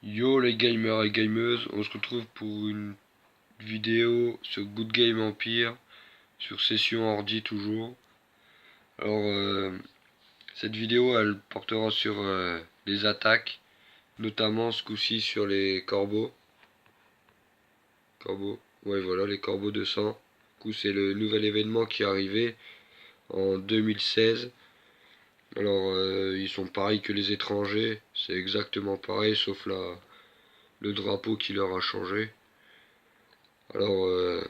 Yo les gamers et gameuses, on se retrouve pour une vidéo sur Good Game Empire, sur session ordi toujours. Alors cette vidéo elle portera sur les attaques, notamment ce coup-ci sur les corbeaux. Ouais voilà, les corbeaux de sang. Du coup c'est le nouvel événement qui est arrivé en 2016. Alors ils sont pareils que les étrangers, c'est exactement pareil sauf le drapeau qui leur a changé. Alors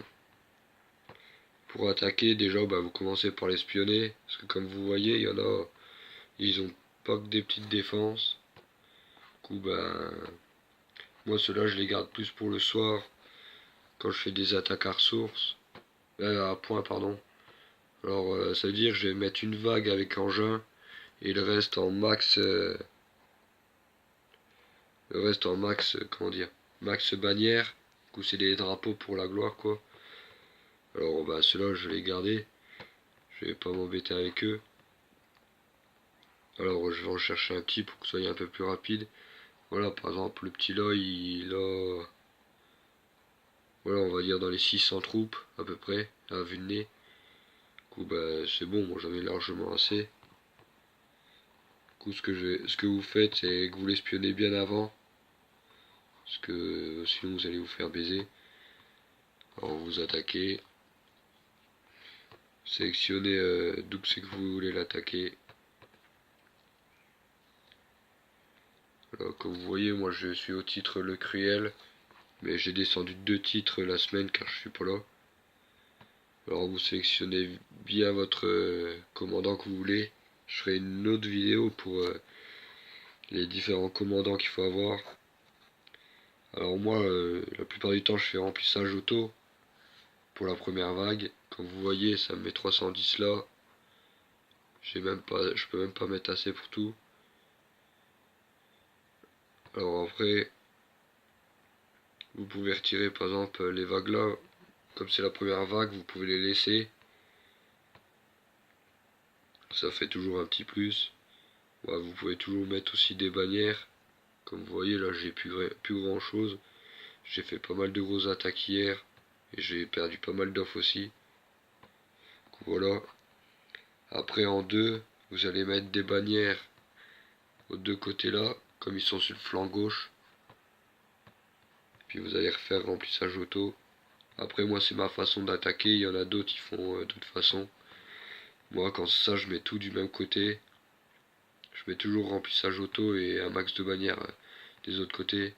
pour attaquer, déjà, vous commencez par l'espionner. Parce que comme vous voyez, il y en a, ils ont pas que des petites défenses. Du coup, moi, ceux-là, je les garde plus pour le soir. Quand je fais des attaques à ressources. À point, pardon. Alors, ça veut dire que je vais mettre une vague avec engin. Et le reste en max. Comment dire, max bannière. Du coup, c'est des drapeaux pour la gloire, quoi. Alors, ceux-là, je vais les garder. Je vais pas m'embêter avec eux. Alors, je vais en chercher un petit pour que ce soit un peu plus rapide. Voilà, par exemple, le petit là, il a, voilà, on va dire dans les 600 troupes, à peu près, à vue de nez. Du coup, c'est bon, moi j'en ai largement assez. Du coup, ce que vous faites, c'est que vous l'espionnez bien avant. Parce que sinon, vous allez vous faire baiser. Alors, vous attaquez. Sélectionnez d'où c'est que vous voulez l'attaquer. Alors, comme vous voyez, moi je suis au titre Le Cruel. Mais j'ai descendu 2 titres la semaine car je suis pas là. Alors vous sélectionnez bien votre commandant que vous voulez. Je ferai une autre vidéo pour les différents commandants qu'il faut avoir. Alors moi, la plupart du temps, je fais remplissage auto pour la première vague. Comme vous voyez, ça me met 310 là. Je peux même pas mettre assez pour tout. Alors après, vous pouvez retirer par exemple les vagues là. Comme c'est la première vague, vous pouvez les laisser. Ça fait toujours un petit plus. Vous pouvez toujours mettre aussi des bannières. Comme vous voyez là, j'ai plus grand chose. J'ai fait pas mal de grosses attaques hier. Et j'ai perdu pas mal d'offres aussi. Voilà. Après en deux, vous allez mettre des bannières aux deux côtés là, comme ils sont sur le flanc gauche. Puis vous allez refaire remplissage auto. Après moi c'est ma façon d'attaquer, il y en a d'autres qui font d'autres façons. Moi quand c'est ça je mets tout du même côté. Je mets toujours remplissage auto et un max de bannières des autres côtés.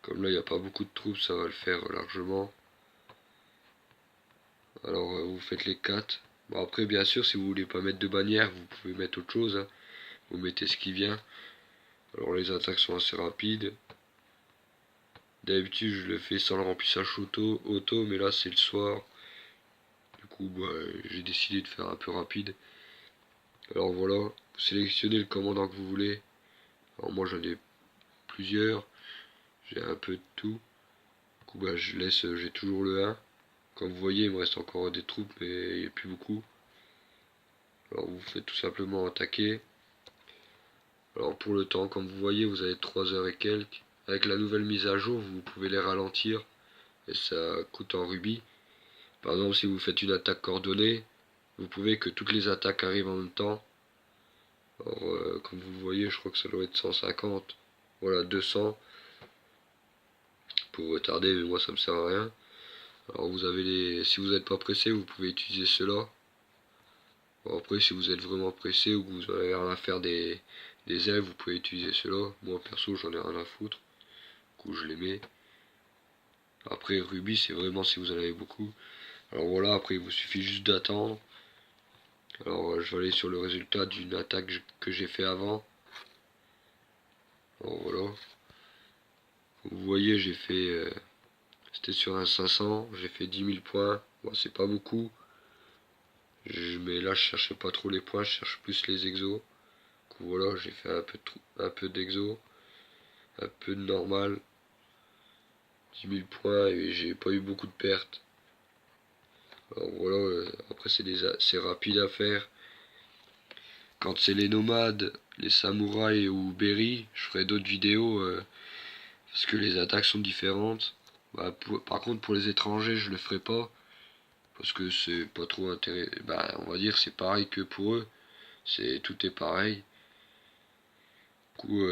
Comme là il n'y a pas beaucoup de troupes, ça va le faire largement. Alors vous faites les 4. Bon après bien sûr si vous voulez pas mettre de bannière, vous pouvez mettre autre chose. Hein. Vous mettez ce qui vient. Alors les attaques sont assez rapides. D'habitude je le fais sans le remplissage auto, mais là c'est le soir. Du coup j'ai décidé de faire un peu rapide. Alors voilà, vous sélectionnez le commandant que vous voulez. Alors moi j'en ai plusieurs. J'ai un peu de tout. Du coup j'ai toujours le 1. Comme vous voyez il me reste encore des troupes mais il n'y a plus beaucoup. Alors vous faites tout simplement attaquer. Alors pour le temps, comme vous voyez, vous avez 3 heures et quelques. Avec la nouvelle mise à jour, vous pouvez les ralentir. Et ça coûte en rubis. Par exemple, si vous faites une attaque coordonnée, vous pouvez que toutes les attaques arrivent en même temps. Alors comme vous le voyez, je crois que ça doit être 150. Voilà, 200. Pour retarder, mais moi ça me sert à rien. Alors vous avez si vous n'êtes pas pressé, vous pouvez utiliser cela. Bon, après, si vous êtes vraiment pressé ou que vous avez rien à faire des ailes, vous pouvez utiliser cela. Moi perso, j'en ai rien à foutre. Du coup, je les mets. Après, rubis, c'est vraiment si vous en avez beaucoup. Alors voilà, après, il vous suffit juste d'attendre. Alors, je vais aller sur le résultat d'une attaque que j'ai fait avant. Alors voilà. Vous voyez, j'ai fait... c'était sur un 500, j'ai fait 10 000 points. Bon, c'est pas beaucoup. Mais là, je cherchais pas trop les points, je cherche plus les exos. Du coup, voilà, j'ai fait un peu d'exo, un peu de normal. 10 000 points et j'ai pas eu beaucoup de pertes. Alors voilà, après c'est rapide à faire. Quand c'est les nomades, les samouraïs ou Berry, je ferai d'autres vidéos parce que les attaques sont différentes. Bah, par contre pour les étrangers je le ferai pas, parce que c'est pas trop intéressant. Bah, on va dire c'est pareil que pour eux, tout est pareil. Du coup,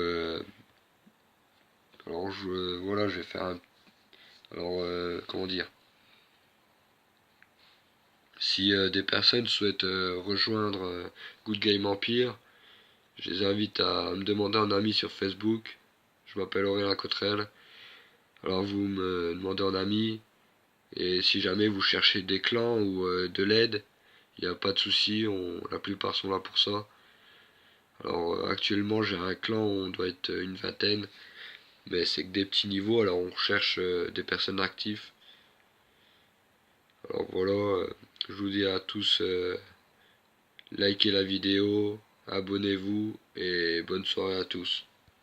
alors voilà, je vais faire un. Alors, comment dire? Si des personnes souhaitent rejoindre Good Game Empire, je les invite à me demander un ami sur Facebook. Je m'appelle Aurélien Cotrel. Alors vous me demandez en ami, et si jamais vous cherchez des clans ou de l'aide, il n'y a pas de souci, la plupart sont là pour ça. Alors actuellement j'ai un clan où on doit être une vingtaine, mais c'est que des petits niveaux, alors on cherche des personnes actives. Alors voilà, je vous dis à tous, likez la vidéo, abonnez-vous et bonne soirée à tous.